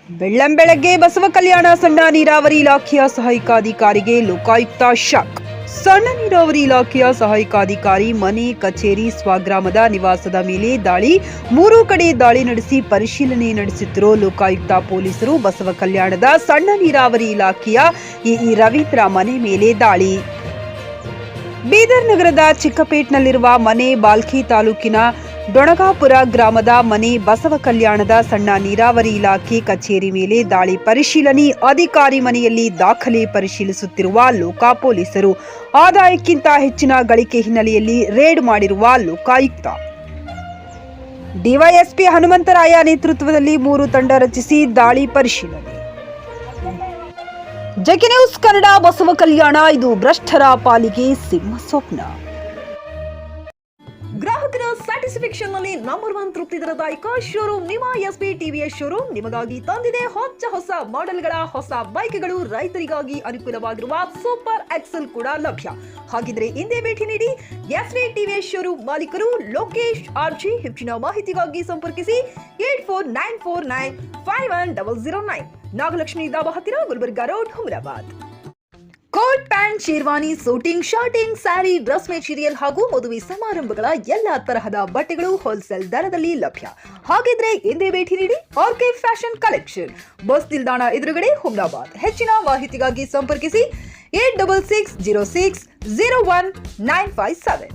ಬೆಳ್ಳಂಬೆಳಗ್ಗೆ ಬಸವ ಕಲ್ಯಾಣ ಸಣ್ಣ ನೀರಾವರಿ ಇಲಾಖೆಯ ಸಹಾಯಕ ಅಧಿಕಾರಿಗೆ ಲೋಕಾಯುಕ್ತ ಶಾಕ್. ಸಣ್ಣ ನೀರಾವರಿ ಇಲಾಖೆಯ ಸಹಾಯಕ ಅಧಿಕಾರಿ ಮನೆ, ಕಚೇರಿ, ಸ್ವಗ್ರಾಮದ ನಿವಾಸದ ಮೇಲೆ ದಾಳಿ. 3 ಕಡೆ ದಾಳಿ ನಡೆಸಿ ಪರಿಶೀಲನೆ ನಡೆಸುತ್ತಿರುವ ಲೋಕಾಯುಕ್ತ ಪೊಲೀಸರು ಬಸವ ಕಲ್ಯಾಣದ ಸಣ್ಣ ನೀರಾವರಿ ಇಲಾಖೆಯ ಇ ರವೀಂದ್ರ ಮನೆ ಮೇಲೆ ದಾಳಿ. ಬೀದರ್ ನಗರದ ಚಿಕ್ಕಪೇಟ್ನಲ್ಲಿರುವ ಮನೆ, ಬಾಲ್ಕಿ ತಾಲೂಕಿನ ಡೊಣಗಾಪುರ ಗ್ರಾಮದ ಮನೆ, ಬಸವ ಕಲ್ಯಾಣದ ಸಣ್ಣ ನೀರಾವರಿ ಇಲಾಖೆ ಕಚೇರಿ ಮೇಲೆ ದಾಳಿ ಪರಿಶೀಲನೆ. ಅಧಿಕಾರಿ ಮನೆಯಲ್ಲಿ ದಾಖಲೆ ಪರಿಶೀಲಿಸುತ್ತಿರುವ ಲೋಕ ಪೊಲೀಸರು. ಆದಾಯಕ್ಕಿಂತ ಹೆಚ್ಚಿನ ಗಳಿಕೆ ಹಿನ್ನೆಲೆಯಲ್ಲಿ ರೇಡ್ ಮಾಡಿರುವ ಲೋಕಾಯುಕ್ತ. ಡಿವೈಎಸ್ಪಿ ಹನುಮಂತರಾಯ ನೇತೃತ್ವದಲ್ಲಿ 3 ತಂಡ ರಚಿಸಿ ದಾಳಿ ಪರಿಶೀಲನೆ. JK news Kannada. ಬಸವ ಕಲ್ಯಾಣ ಇದು ಭ್ರಷ್ಟರ ಪಾಲಿಗೆ ಸಿಂಹ ಸ್ವಪ್ನ. ಗ್ರಾಹಕರ ಸ್ಯಾಟಿಸ್ಫ್ಯಾಕ್ಷನ್ ನಲ್ಲಿ ನಂಬರ್ 1 ತೃಪ್ತಿ ದರದಾಯಕ ಶೋರೂಮ್ ನಿಮ್ಮ ಎಸ್ಪಿ ಟಿವಿಎಸ್ ಶೋರೂಮ್ ನಿಮಗಾಗಿ ತಂದಿದೆ ಹೊಸ ಮಾಡೆಲ್ಗಳ ಹೊಸ ಬೈಕ್ಗಳು. ರೈತರಿಗಾಗಿ ಅನುಕೂಲವಾಗಿರುವ ಸೂಪರ್ ಎಕ್ಸೆಲ್ ಕೂಡ ಲಭ್ಯ. ಹಾಗಿದ್ರೆ ಹಿಂದೆ ಭೇಟಿ ನೀಡಿ ಎಸ್ಪಿ ಟಿವಿಎಸ್ ಶೋರೂಮ್ ಮಾಲೀಕರು ಲೋಕೇಶ್ ಆರ್ಜಿ. ಹೆಚ್ಚಿನ ಮಾಹಿತಿಗಾಗಿ ಸಂಪರ್ಕಿಸಿ 8494951009. ನಾಗಲಕ್ಷ್ಮಿ ದಾಬಾ ಹತ್ತಿರ, Gulbarga road, Humnabad. Coat pant, sherwani, suiting, shirting, sari, dress material ಹಾಗೂ ಮದುವೆ ಸಮಾರಂಭಗಳ ಎಲ್ಲಾ ತರಹದ ಬಟ್ಟೆಗಳು ಹೋಲ್ಸೇಲ್ ದರದಲ್ಲಿ ಲಭ್ಯ. ಹಾಗಿದ್ರೆ ಎಂದೇ ಭೇಟಿ ನೀಡಿ ಆರ್ಕೆ ಫ್ಯಾಷನ್ ಕಲೆಕ್ಷನ್, ಬಸ್ ನಿಲ್ದಾಣ ಎದುರುಗಡೆ, ಹುಮರಾಬಾದ್. ಹೆಚ್ಚಿನ ಮಾಹಿತಿಗಾಗಿ ಸಂಪರ್ಕಿಸಿ 8660601957.